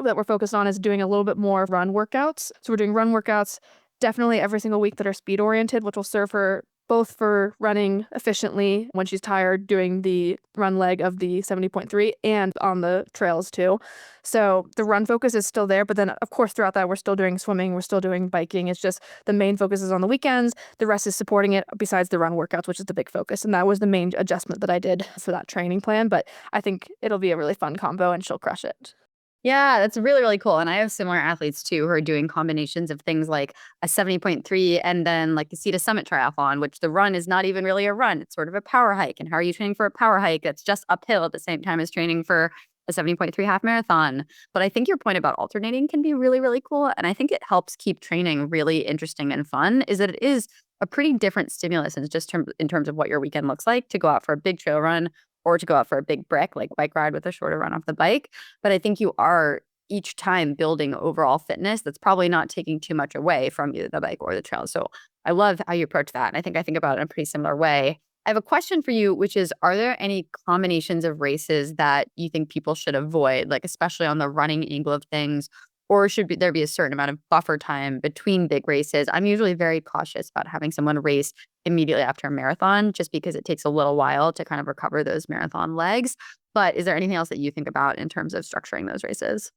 that we're focused on is doing a little bit more run workouts. So we're doing run workouts definitely every single week that are speed oriented, which will serve her both for running efficiently when she's tired, doing the run leg of the 70.3 and on the trails too. So the run focus is still there, but then of course throughout that we're still doing swimming, we're still doing biking. It's just the main focus is on the weekends. The rest is supporting it besides the run workouts, which is the big focus. And that was the main adjustment that I did for that training plan. But I think it'll be a really fun combo and she'll crush it. Yeah, that's really, really cool. And I have similar athletes too who are doing combinations of things like a 70.3 and then like the Sea to Summit triathlon, which the run is not even really a run. It's sort of a power hike. And how are you training for a power hike that's just uphill at the same time as training for a 70.3 half marathon? But I think your point about alternating can be really, really cool. And I think it helps keep training really interesting and fun, is that it is a pretty different stimulus in terms of what your weekend looks like to go out for a big trail run or to go out for a big brick, like bike ride with a shorter run off the bike. But I think you are each time building overall fitness that's probably not taking too much away from either the bike or the trail. So I love how you approach that. And I think about it in a pretty similar way. I have a question for you, which is, are there any combinations of races that you think people should avoid, like especially on the running angle of things? Or there be a certain amount of buffer time between big races? I'm usually very cautious about having someone race immediately after a marathon, just because it takes a little while to kind of recover those marathon legs. But is there anything else that you think about in terms of structuring those races?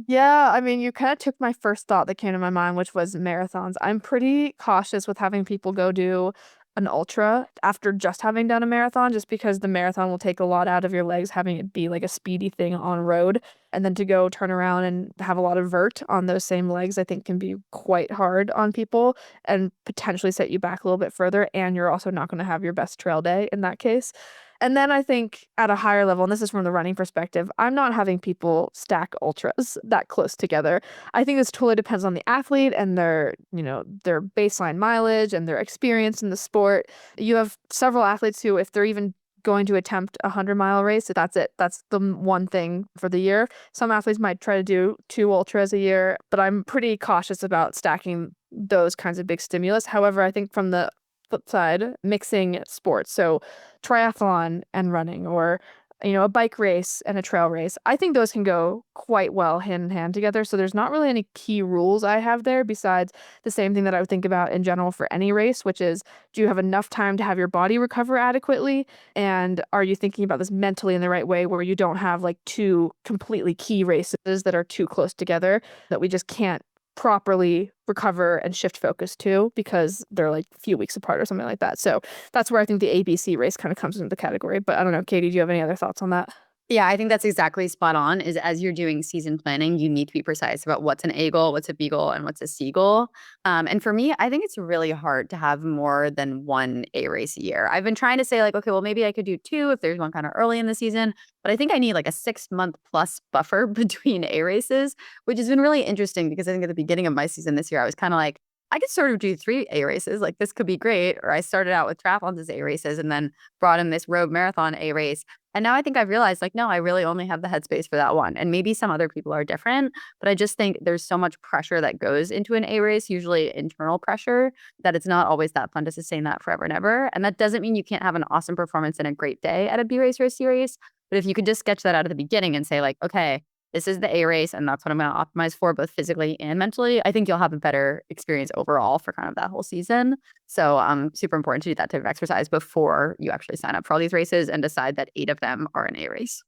Yeah, I mean, you kind of took my first thought that came to my mind, which was marathons. I'm pretty cautious with having people go do an ultra after just having done a marathon, just because the marathon will take a lot out of your legs, having it be like a speedy thing on road. And then to go turn around and have a lot of vert on those same legs, I think can be quite hard on people and potentially set you back a little bit further. And you're also not going to have your best trail day in that case. And then I think at a higher level, and this is from the running perspective, I'm not having people stack ultras that close together. I think this totally depends on the athlete and their baseline mileage and their experience in the sport. You have several athletes who, if they're even going to attempt a 100-mile race, that's it. That's the one thing for the year. Some athletes might try to do 2 ultras a year, but I'm pretty cautious about stacking those kinds of big stimulus. However, I think from the flip side, mixing sports. So triathlon and running, or a bike race and a trail race. I think those can go quite well hand in hand together. So there's not really any key rules I have there besides the same thing that I would think about in general for any race, which is, do you have enough time to have your body recover adequately? And are you thinking about this mentally in the right way, where you don't have like two completely key races that are too close together that we just can't properly recover and shift focus to because they're like a few weeks apart or something like that. So that's where I think the ABC race kind of comes into the category. But I don't know, Katie, do you have any other thoughts on that? Yeah, I think that's exactly spot on. Is as you're doing season planning, you need to be precise about what's an A goal, what's a B goal, and what's a C goal. And for me, I think it's really hard to have more than one A race a year. I've been trying to say like, okay, well, maybe I could do two if there's one kind of early in the season, but I think I need like a 6 month plus buffer between A races, which has been really interesting because I think at the beginning of my season this year, I was kind of like, I could sort of do three A races. Like this could be great. Or I started out with triathlons as A races and then brought in this road marathon A race. And now I think I've realized, like, no, I really only have the headspace for that one. And maybe some other people are different, but I just think there's so much pressure that goes into an A race, usually internal pressure, that it's not always that fun to sustain that forever and ever. And that doesn't mean you can't have an awesome performance and a great day at a B race or a C race. But if you could just sketch that out at the beginning and say, like, okay, this is the A race, and that's what I'm going to optimize for, both physically and mentally, I think you'll have a better experience overall for kind of that whole season. So super important to do that type of exercise before you actually sign up for all these races and decide that 8 of them are an A race.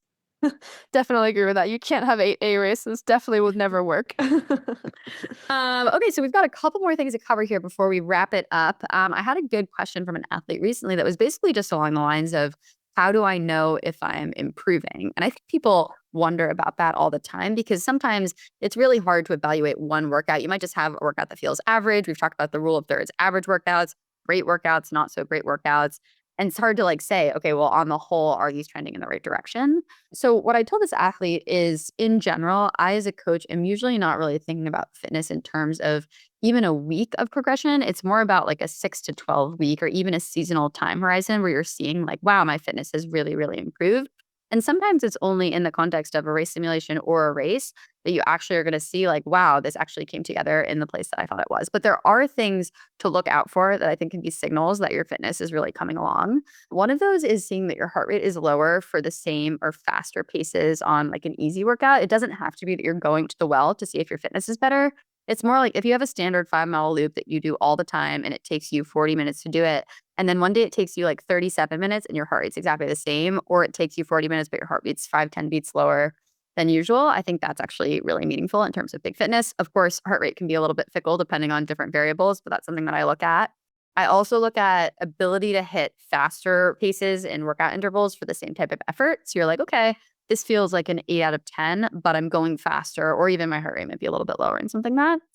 Definitely agree with that. You can't have 8A races. Definitely would never work. Okay, so we've got a couple more things to cover here before we wrap it up. I had a good question from an athlete recently that was basically just along the lines of, how do I know if I'm improving? And I think people wonder about that all the time because sometimes it's really hard to evaluate one workout. You might just have a workout that feels average. We've talked about the rule of thirds: average workouts, great workouts, not so great workouts. And it's hard to like say, okay, well, on the whole, are these trending in the right direction? So what I told this athlete is, in general, I as a coach am usually not really thinking about fitness in terms of even a week of progression. It's more about like a 6 to 12 week or even a seasonal time horizon where you're seeing like, wow, my fitness has really, really improved. And sometimes it's only in the context of a race simulation or a race that you actually are going to see like, wow, this actually came together in the place that I thought it was. But there are things to look out for that I think can be signals that your fitness is really coming along. One of those is seeing that your heart rate is lower for the same or faster paces on like an easy workout. It doesn't have to be that you're going to the well to see if your fitness is better. It's more like if you have a standard 5 mile loop that you do all the time and it takes you 40 minutes to do it, and then one day it takes you like 37 minutes and your heart rate's exactly the same, or it takes you 40 minutes, but your heart beats 5, 10 beats lower than usual. I think that's actually really meaningful in terms of big fitness. Of course, heart rate can be a little bit fickle depending on different variables, but that's something that I look at. I also look at ability to hit faster paces in workout intervals for the same type of effort. So you're like, okay, this feels like an 8 out of 10, but I'm going faster, or even my heart rate might be a little bit lower and something like that.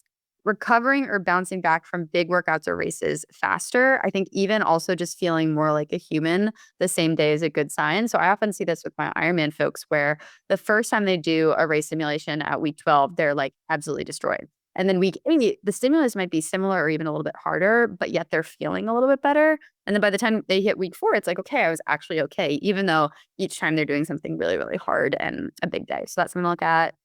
Recovering or bouncing back from big workouts or races faster. I think even also just feeling more like a human the same day is a good sign. So I often see this with my Ironman folks where the first time they do a race simulation at week 12, they're like absolutely destroyed. And then week 8, the stimulus might be similar or even a little bit harder, but yet they're feeling a little bit better. And then by the time they hit week 4, it's like, okay, I was actually okay, even though each time they're doing something really, really hard and a big day. So that's something to look at.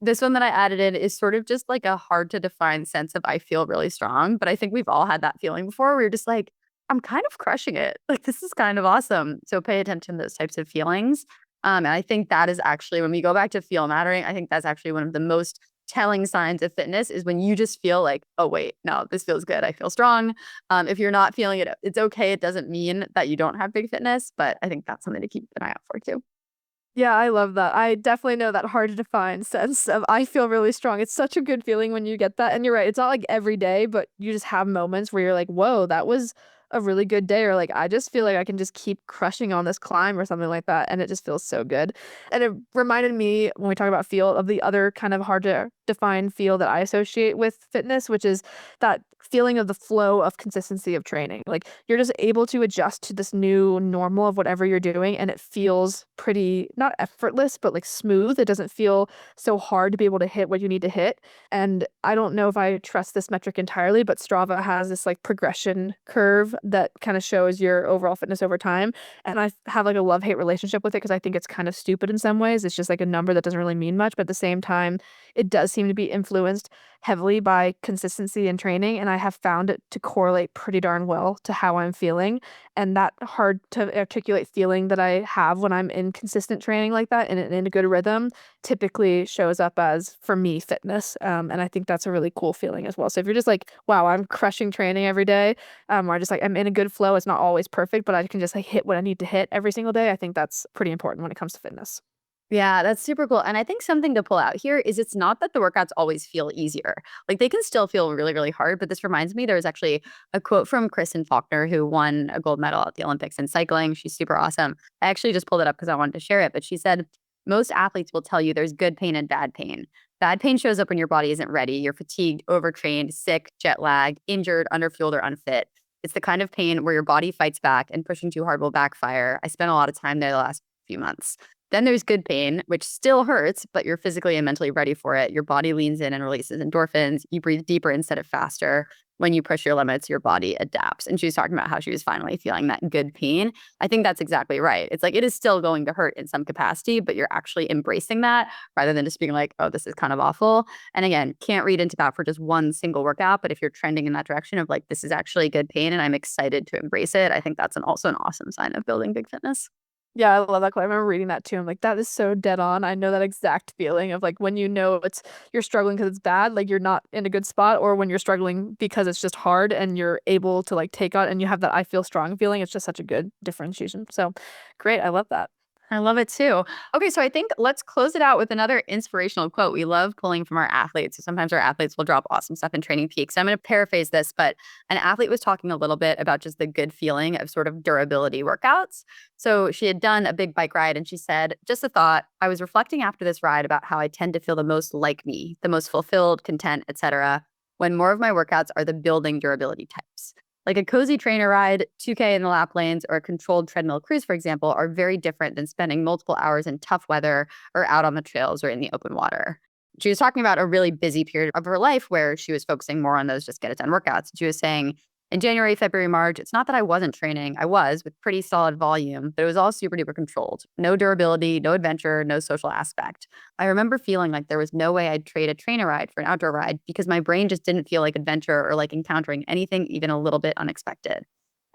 This one that I added in is sort of just like a hard to define sense of I feel really strong, but I think we've all had that feeling before where you're just like, I'm kind of crushing it. Like, this is kind of awesome. So pay attention to those types of feelings. And I think that is actually, when we go back to feel mattering, I think that's actually one of the most telling signs of fitness is when you just feel like, oh, wait, no, this feels good. I feel strong. If you're not feeling it, it's okay. It doesn't mean that you don't have big fitness, but I think that's something to keep an eye out for too. Yeah, I love that. I definitely know that hard to define sense of I feel really strong. It's such a good feeling when you get that. And you're right, it's not like every day, but you just have moments where you're like, whoa, that was a really good day. Or like, I just feel like I can just keep crushing on this climb or something like that. And it just feels so good. And it reminded me when we talk about feel of the other kind of hard to define feel that I associate with fitness, which is that feeling of the flow of consistency of training. Like you're just able to adjust to this new normal of whatever you're doing and it feels pretty not effortless but like smooth. It doesn't feel so hard to be able to hit what you need to hit. And I don't know if I trust this metric entirely, but Strava has this like progression curve that kind of shows your overall fitness over time. And I have like a love-hate relationship with it because I think it's kind of stupid in some ways. It's just like a number that doesn't really mean much, but at the same time, it does seem to be influenced heavily by consistency and training, and I have found it to correlate pretty darn well to how I'm feeling. And that hard to articulate feeling that I have when I'm in consistent training like that and in a good rhythm typically shows up as, for me, fitness. And I think that's a really cool feeling as well. So if you're just like, wow, I'm crushing training every day, or just like I'm in a good flow, it's not always perfect, but I can just like hit what I need to hit every single day. I think that's pretty important when it comes to fitness. Yeah, that's super cool. And I think something to pull out here is it's not that the workouts always feel easier. Like they can still feel really, really hard. But this reminds me, there was actually a quote from Kristen Faulkner, who won a gold medal at the Olympics in cycling. She's super awesome. I actually just pulled it up because I wanted to share it. But she said, most athletes will tell you there's good pain and bad pain. Bad pain shows up when your body isn't ready. You're fatigued, overtrained, sick, jet lagged, injured, underfueled, or unfit. It's the kind of pain where your body fights back and pushing too hard will backfire. I spent a lot of time there the last few months. Then there's good pain, which still hurts, but you're physically and mentally ready for it. Your body leans in and releases endorphins. You breathe deeper instead of faster. When you push your limits, your body adapts. And she was talking about how she was finally feeling that good pain. I think that's exactly right. It's like it is still going to hurt in some capacity, but you're actually embracing that rather than just being like, oh, this is kind of awful. And again, can't read into that for just one single workout. But if you're trending in that direction of like, this is actually good pain and I'm excited to embrace it, I think that's also an awesome sign of building big fitness. Yeah, I love that quote. I remember reading that too. I'm like, that is so dead on. I know that exact feeling of like when you know it's you're struggling because it's bad, like you're not in a good spot, or when you're struggling because it's just hard and you're able to like take on and you have that I feel strong feeling. It's just such a good differentiation. So great. I love that. I love it too. Okay, so I think let's close it out with another inspirational quote. We love pulling from our athletes. So sometimes our athletes will drop awesome stuff in Training Peaks. I'm going to paraphrase this, but an athlete was talking a little bit about just the good feeling of sort of durability workouts. So she had done a big bike ride and she said, just a thought, I was reflecting after this ride about how I tend to feel the most like me, the most fulfilled, content, etc., when more of my workouts are the building durability types. Like a cozy trainer ride, 2K in the lap lanes, or a controlled treadmill cruise, for example, are very different than spending multiple hours in tough weather or out on the trails or in the open water. She was talking about a really busy period of her life where she was focusing more on those just get it done workouts. She was saying, in January, February, March, it's not that I wasn't training. I was with pretty solid volume, but it was all super duper controlled. No durability, no adventure, no social aspect. I remember feeling like there was no way I'd trade a trainer ride for an outdoor ride because my brain just didn't feel like adventure or like encountering anything even a little bit unexpected.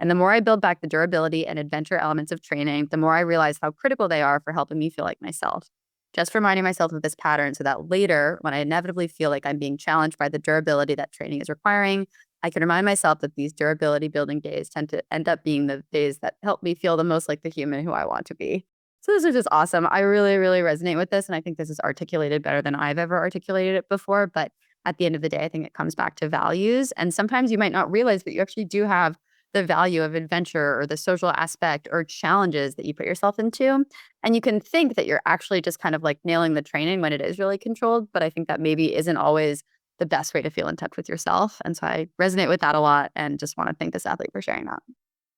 And the more I build back the durability and adventure elements of training, the more I realize how critical they are for helping me feel like myself. just reminding myself of this pattern so that later, when I inevitably feel like I'm being challenged by the durability that training is requiring, I can remind myself that these durability building days tend to end up being the days that help me feel the most like the human who I want to be. So this is just awesome. I really, really resonate with this. And I think this is articulated better than I've ever articulated it before. But at the end of the day, I think it comes back to values. And sometimes you might not realize that you actually do have the value of adventure or the social aspect or challenges that you put yourself into. And you can think that you're actually just kind of like nailing the training when it is really controlled. But I think that maybe isn't always the best way to feel in touch with yourself. And so I resonate with that a lot and just want to thank this athlete for sharing that.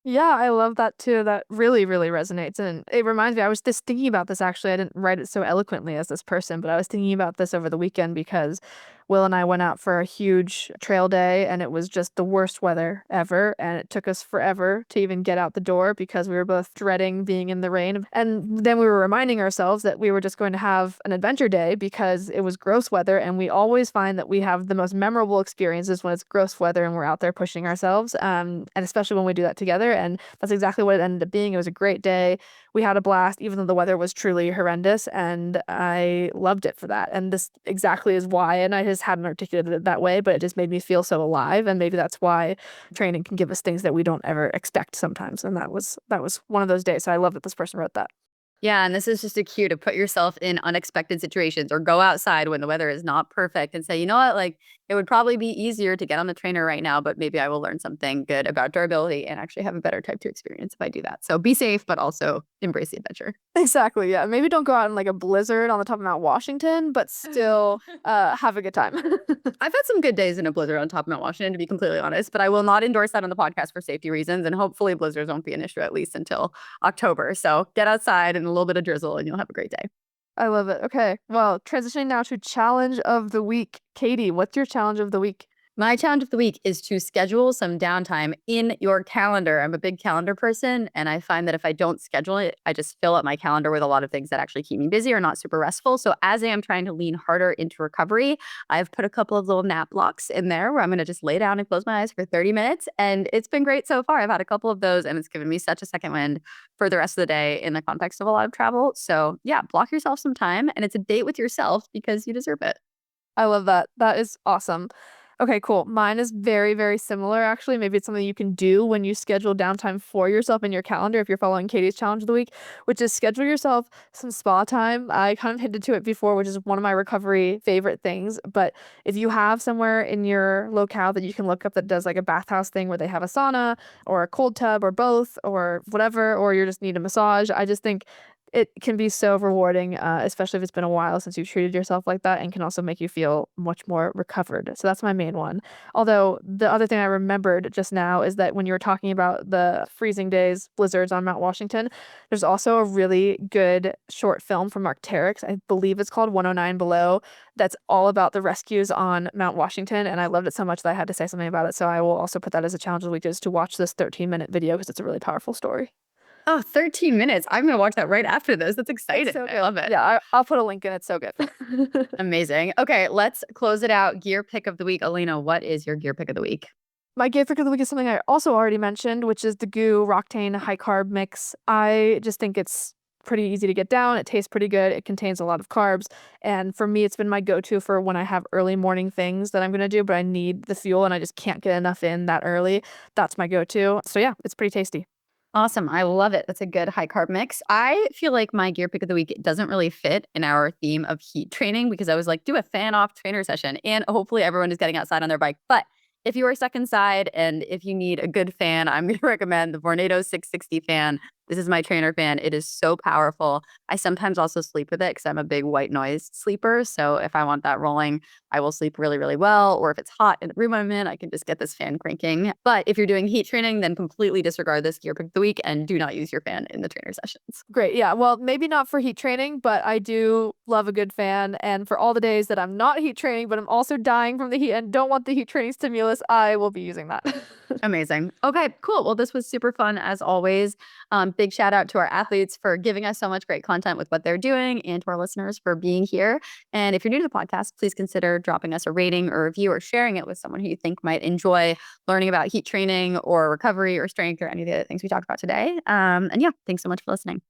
Yeah, I love that too. That really, really resonates. And it reminds me, I was just thinking about this actually. I didn't write it so eloquently as this person, but I was thinking about this over the weekend because Will and I went out for a huge trail day and it was just the worst weather ever. And it took us forever to even get out the door because we were both dreading being in the rain. And then we were reminding ourselves that we were just going to have an adventure day because it was gross weather. And we always find that we have the most memorable experiences when it's gross weather and we're out there pushing ourselves. And especially when we do that together. And that's exactly what it ended up being. It was a great day. We had a blast, even though the weather was truly horrendous. And I loved it for that. And this exactly is why. And I just hadn't articulated it that way, but it just made me feel so alive. And maybe that's why training can give us things that we don't ever expect sometimes. And that was one of those days. So I love that this person wrote that. Yeah, and this is just a cue to put yourself in unexpected situations or go outside when the weather is not perfect and say, you know what, like it would probably be easier to get on the trainer right now, but maybe I will learn something good about durability and actually have a better type 2 experience if I do that. So be safe, but also embrace the adventure. Exactly. Yeah. Maybe don't go out in like a blizzard on the top of Mount Washington, but still have a good time. I've had some good days in a blizzard on top of Mount Washington, to be completely honest, but I will not endorse that on the podcast for safety reasons. And hopefully blizzards won't be an issue at least until October. So get outside and a little bit of drizzle and you'll have a great day. I love it. Okay. Well, transitioning now to challenge of the week. Katie, what's your challenge of the week? My challenge of the week is to schedule some downtime in your calendar. I'm a big calendar person, and I find that if I don't schedule it, I just fill up my calendar with a lot of things that actually keep me busy or not super restful. So, as I am trying to lean harder into recovery, I've put a couple of little nap blocks in there where I'm going to just lay down and close my eyes for 30 minutes. And it's been great so far. I've had a couple of those, and it's given me such a second wind for the rest of the day in the context of a lot of travel. So, yeah, block yourself some time, and it's a date with yourself because you deserve it. I love that. That is awesome. Okay, cool. Mine is very, very similar, actually. Maybe it's something you can do when you schedule downtime for yourself in your calendar if you're following Katie's challenge of the week, which is schedule yourself some spa time. I kind of hinted to it before, which is one of my recovery favorite things. But if you have somewhere in your locale that you can look up that does like a bathhouse thing where they have a sauna or a cold tub or both or whatever, or you just need a massage, I just think it can be so rewarding, especially if it's been a while since you've treated yourself like that and can also make you feel much more recovered. So that's my main one. Although the other thing I remembered just now is that when you were talking about the freezing days, blizzards on Mount Washington, there's also a really good short film from Mark Terex. I believe it's called 109 Below. That's all about the rescues on Mount Washington. And I loved it so much that I had to say something about it. So I will also put that as a challenge of the week is to watch this 13-minute video because it's a really powerful story. Oh, 13 minutes. I'm going to watch that right after this. That's It's exciting. so I good. love it. Yeah, I'll put a link in. It's so good. Amazing. Okay, let's close it out. Gear pick of the week. Alina, what is your gear pick of the week? My gear pick of the week is something I also already mentioned, which is the Goo Roctane high carb mix. I just think it's pretty easy to get down. It tastes pretty good. It contains a lot of carbs. And for me, it's been my go-to for when I have early morning things that I'm going to do, but I need the fuel and I just can't get enough in that early. That's my go-to. So yeah, it's pretty tasty. Awesome. I love it. That's a good high carb mix. I feel like my gear pick of the week doesn't really fit in our theme of heat training because I was like, do a fan off trainer session. And hopefully everyone is getting outside on their bike. But if you are stuck inside and if you need a good fan, I'm going to recommend the Vornado 660 fan. This is my trainer fan. It is so powerful. I sometimes also sleep with it because I'm a big white noise sleeper. So if I want that rolling, I will sleep really, really well. Or if it's hot in the room I'm in, I can just get this fan cranking. But if you're doing heat training, then completely disregard this gear pick of the week and do not use your fan in the trainer sessions. Great. Yeah. Well, maybe not for heat training, but I do love a good fan. And for all the days that I'm not heat training, but I'm also dying from the heat and don't want the heat training stimulus, I will be using that. Amazing. Okay, cool. Well, this was super fun as always. Big shout out to our athletes for giving us so much great content with what they're doing and to our listeners for being here. And if you're new to the podcast, please consider dropping us a rating or review or sharing it with someone who you think might enjoy learning about heat training or recovery or strength or any of the other things we talked about today. And yeah, thanks so much for listening.